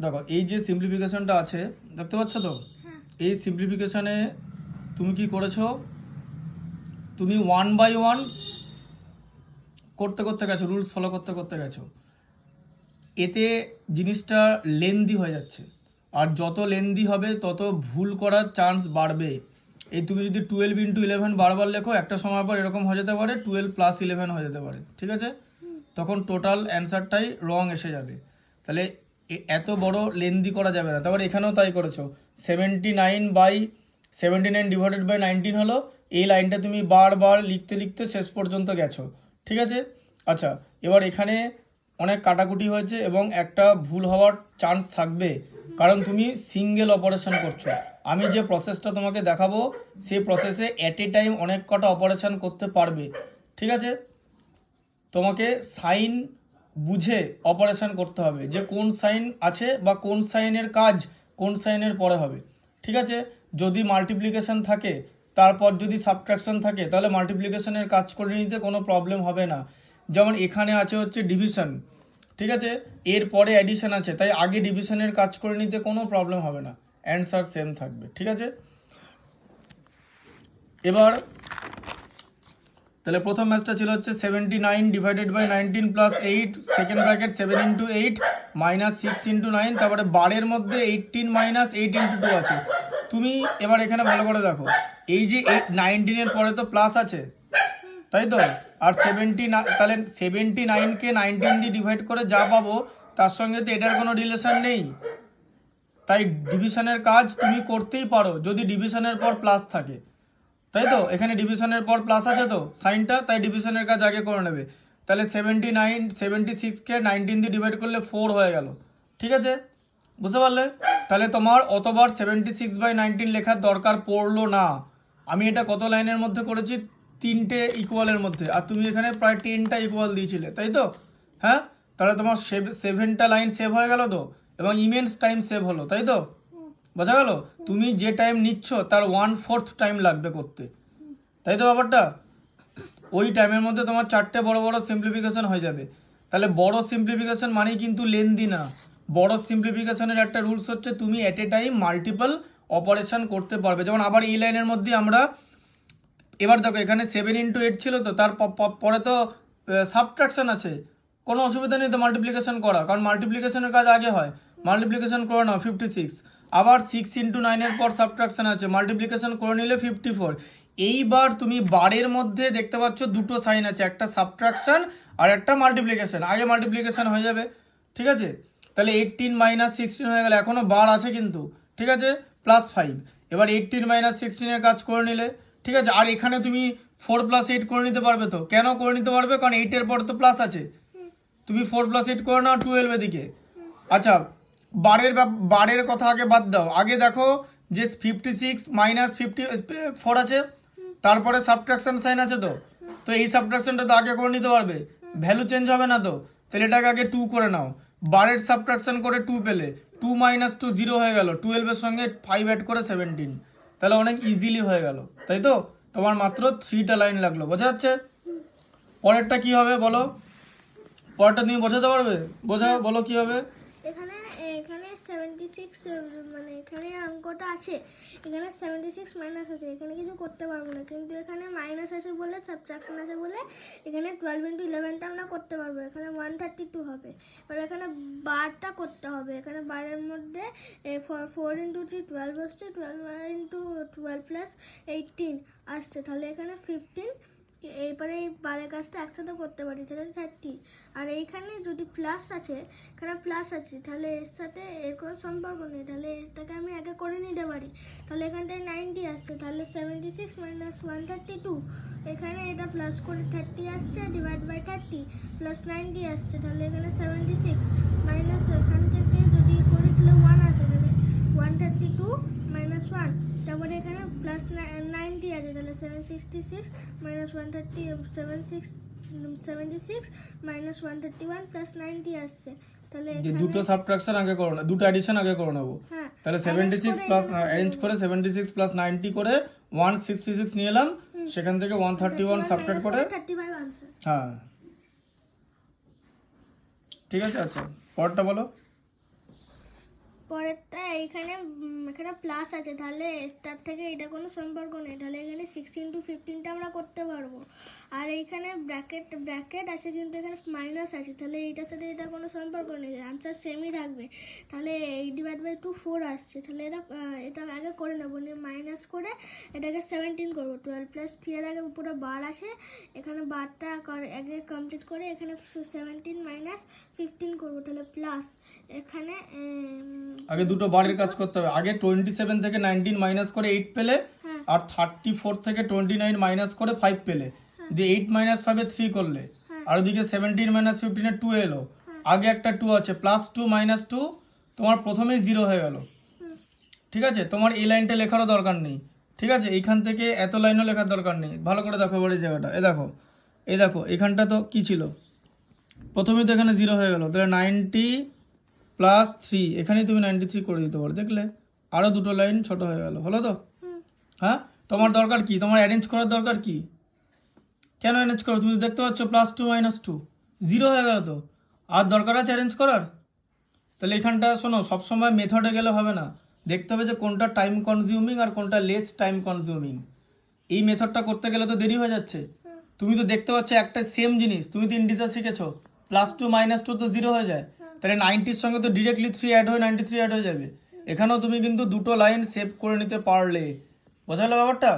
দেখো এই যে সিম্পলিফিকেশনটা আছে দেখতে পাচ্ছ তো, এই সিম্পলিফিকেশনে তুমি কি করেছো, তুমি 1/1 করতে করতে গেছো, রুলস ফলো করতে করতে গেছো, এতে জিনিসটা লেন্দি হয়ে যাচ্ছে। আর যত লেন্দি হবে তত ভুল করার চান্স বাড়বে। এই তুমি যদি 12 × 11 বারবার লেখো, একটা সময় পর এরকম হয়ে যেতে পারে 12+11 হয়ে যেতে পারে, ঠিক আছে? তখন টোটাল অ্যান্সারটাই রং এসে যাবে। তাহলে এত বড় লেন্দি করা যাবে না। তারপর এখানেও তাই করেছো, 79/19 হলো, এই লাইনটা তুমি বারবার লিখতে লিখতে শেষ পর্যন্ত গেছো, ঠিক আছে? আচ্ছা, এবার এখানে অনেক কাটাকুটি হয়েছে এবং একটা ভুল হওয়ার চান্স থাকবে, কারণ তুমি সিঙ্গেল অপারেশন করছো। আমি যে প্রসেসটা তোমাকে দেখাবো সেই প্রসেসে অ্যাট এ টাইম অনেক কটা অপারেশন করতে পারবে, ঠিক আছে? তোমাকে সাইন বুঝে অপারেশন করতে হবে, যে কোন সাইন আছে বা কোন সাইনের কাজ কোন সাইনের পরে হবে, ঠিক আছে? যদি মাল্টিপ্লিকেশন থাকে তারপর যদি সাবট্রাকশন থাকে তাহলে মাল্টিপ্লিকেশনের কাজ করে নিতে কোনো প্রবলেম হবে না। যেমন এখানে আছে হচ্ছে ডিভিশন, ঠিক আছে? এর পরে অ্যাডিশন আছে, তাই আগে ডিভিশনের কাজ করে নিতে কোনো প্রবলেম হবে না, অ্যান্সার সেম থাকবে, ঠিক আছে? এবার তাহলে প্রথম ম্যাচটা ছিল হচ্ছে 79/19 + 8, সেকেন্ড ব্র্যাকেট 7 × 8 -6 × 9, তারপরে বারের মধ্যে 18 - 8 × 2 আছে। তুমি এবার এখানে ভালো করে দেখো, এই যে 19 পরে তো প্লাস আছে, তাই তো? আর 79, তাহলে 79কে 19 দিয়ে ডিভাইড করে যা পাবো তার সঙ্গে তো এটার কোনো রিলেশন নেই। তাই ডিভিশনের কাজ তুমি করতেই পারো যদি ডিভিশনের পর প্লাস থাকে, তাই তো? এখানে ডিভিশনের পর প্লাস আছে তো সাইনটা, তাই ডিভিশনের কাজ আগে করে নেবে। তাহলে 76কে 19 দিয়ে ডিভাইড করলে 4 হয়ে গেল, ঠিক আছে? বুঝতে পারলে? তাহলে তোমার অতবার 76/19 লেখার দরকার পড়লো না। আমি এটা কত লাইনের মধ্যে করেছি? 3টে ইকুয়ালের মধ্যে, আর তুমি এখানে প্রায় 10টা ইকুয়াল দিয়েছিলে, তাই তো? হ্যাঁ, তাহলে তোমার 7টা লাইন সেভ হয়ে গেল তো, এবং ইমেন্স টাইম সেভ হলো, তাই তো? বোঝা গেল? তুমি যে টাইম নিচ্ছ তার 1/4 টাইম লাগবে করতে, তাই তো ব্যাপারটা? ওই টাইমের মধ্যে তোমার 4টে বড় বড় সিম্পলিফিকেশন হয়ে যাবে। তাহলে বড় সিম্পলিফিকেশন মানেই কিন্তু লেন্দি না। বড় সিম্পলিফিকেশনের একটা রুলস হচ্ছে তুমি এট এ টাইম মাল্টিপল অপারেশন করতে পারবে। যেমন আবার এই লাইনের মধ্যে আমরা, এবার দেখো এখানে 7 × 8 ছিল তো, তার পরে তো সাবট্রাকশন আছে, কোনো অসুবিধা নেই তো মাল্টিপ্লিকেশন করা, কারণ মাল্টিপ্লিকেশনের কাজ আগে হয়। মাল্টিপ্লিকেশন করে নাও 56, আবার 6 × 9 পর সাবট্রাকশন আছে, মাল্টিপ্লিকেশন করে নিলে 54। এইবার তুমি বারের মধ্যে দেখতে পাচ্ছ দুটো সাইন আছে, একটা সাবট্রাকশন আর একটা মাল্টিপ্লিকেশন। আগে মাল্টিপ্লিকেশন হয়ে যাবে, ঠিক আছে? তাহলে 18 - 16 হয়ে গেলে, এখনো বার আছে কিন্তু, ঠিক আছে? +5। এবার 18 - 16 কাজ করে নিলে, ঠিক আছে? আর এখানে তুমি 4 + 8 করে নিতে পারবে তো। কেন করে নিতে পারবে? কারণ 8-এর পর তো প্লাস আছে। তুমি 4 + 8 করে নাও 12 এদিকে। আচ্ছা, বারের কথা আগে বাদ দাও, আগে দেখো যে 56 - 54 আছে, তারপরে সাবট্রাকশন সাইন আছে তো, তো এই সাবট্রাকশনটা তো আগে করে নিতে পারবে, ভ্যালু চেঞ্জ হবে না তো। তাহলে এটাকে আগে 2 করে নাও, বারের সাবট্রাকশন করে 2 পেলে, 2 - 2 0 হয়ে গেল, 12 এর সঙ্গে 5 অ্যাড করে 17, তাহলে অনেক ইজিলি হয়ে গেল, তাই তো? তোমার মাত্র 3টা লাইন লাগলো, বোঝা যাচ্ছে? পরেরটা কি হবে বলো? পরেরটা তুমি বোঝাতে পারবে? বোঝাও, বলো কি হবে? এখানে এখানে 76, মানে এখানে অঙ্কটা আছে, এখানে 76 মাইনাস আছে, এখানে কিছু করতে পারবো না, কিন্তু এখানে মাইনাস আছে বলে, সাবট্রাকশন আছে বলে এখানে 12 × 11টা আমরা করতে পারবো। এখানে 132 হবে। এবার এখানে বারটা করতে হবে, এখানে বারের মধ্যে 4 × 3 12 আসছে, 12 × 12 + 18 আসছে, তাহলে এখানে 15। এবারে এই বারের কাজটা একসাথে করতে পারি, তাহলে 30। আর এইখানে যদি প্লাস আছে, এখানে প্লাস আছে, তাহলে এর সাথে এর কোনো সম্পর্ক নেই, তাহলে এটাকে আমি আগে করে নিতে পারি। তাহলে এখানটায় 90 আসছে, তাহলে 76 - 132, এখানে এটা প্লাস করে 30 আসছে, ডিভাইড বাই 30 প্লাস 90 আসছে, তাহলে এখানে 76 মাইনাস, এখান থেকে যদি করি তাহলে 1 আসে, তাহলে 132 - 1, তারপরে এখানে প্লাস 90 আছে, তাহলে 766 - 130, 76 - 131 প্লাস 90 আসছে, তাহলে যে দুটো সাবট্রাকশন আগে করো না, দুটো অ্যাডিশন আগে করে নেবো। হ্যাঁ, তাহলে 76 প্লাস অ্যারেঞ্জ করে 76 + 90 করে 166 নিয়ে এলাম, সেখান থেকে 131 সাবট্রাক্ট করে 35 আনসার। হ্যাঁ, ঠিক আছে। আচ্ছা, পরেরটা বলো। পরেরটা এইখানে এখানে প্লাস আছে, তাহলে তার থেকে এটা কোনো সম্পর্ক নেই, তাহলে এখানে 6 × 15টা আমরা করতে পারবো। আর এইখানে ব্র্যাকেট আছে কিন্তু এখানে মাইনাস আছে, তাহলে এইটার সাথে এটা কোনো সম্পর্ক নেই, আনসার সেমই থাকবে। তাহলে 8/2 4 আসছে, তাহলে এটা আগে করে নেবো, নিয়ে মাইনাস করে এটাকে 17 করবো। 12 + 3 এর আগে উপরে বার আছে, এখানে বারটা আগে কমপ্লিট করে এখানে 17 - 15 করবো, তাহলে প্লাস এখানে আগে দুটো বারের কাজ করতে হবে। আগে 27 থেকে 19 মাইনাস করে 8 পেলে, হ্যাঁ। আর 34 থেকে 29 মাইনাস করে 5 পেলে, দিয়ে 8 - 5 এ 3 করলে, হ্যাঁ। আর ওদিকে 17 - 15 এ 2 এলো, আগে একটা 2 আছে, +2 - 2, তোমার প্রথমেই 0 হয়ে গেল। ঠিক আছে, তোমার এই লাইনটা লেখারও দরকার নেই। ঠিক আছে, এইখান থেকে এত লাইনও লেখার দরকার নেই। ভালো করে দেখো এবার এই জায়গাটা, এই দেখো এখানটা তো কি ছিল, প্রথমেই তো এখানে 0 হয়ে গেল, তাহলে 90 + 3, এখানেই তুমি 93 করে দিতে পারো, দেখলে আরও দুটো লাইন ছোট হয়ে গেল, হলো তো? হ্যাঁ, তোমার দরকার কি, তোমার অ্যারেঞ্জ করার দরকার কি? কেন অ্যারেঞ্জ করো? তুমি তো দেখতে পাচ্ছ +2 - 2 0 হয়ে গেল, তো আর দরকার আছে অ্যারেঞ্জ করার? তাহলে এখানটা শোনো, সবসময় মেথডে গেলে হবে না, দেখতে হবে যে কোনটা টাইম কনজিউমিং আর কোনটা লেস টাইম কনজিউমিং। এই মেথডটা করতে গেলে তো দেরি হয়ে যাচ্ছে। তুমি তো দেখতে পাচ্ছ একটা সেম জিনিস, তুমি তো ইন্টিজার শিখেছো, +2 - 2 তো 0 হয়ে যায়, তাহলে 90-র সঙ্গে তো ডিরেক্টলি 3 অ্যাড হয়ে 93 অ্যাড হয়ে যাবে। এখানেও তুমি কিন্তু দুটো লাইন সেভ করে নিতে পারলে। বোঝা গেল ব্যাপারটা?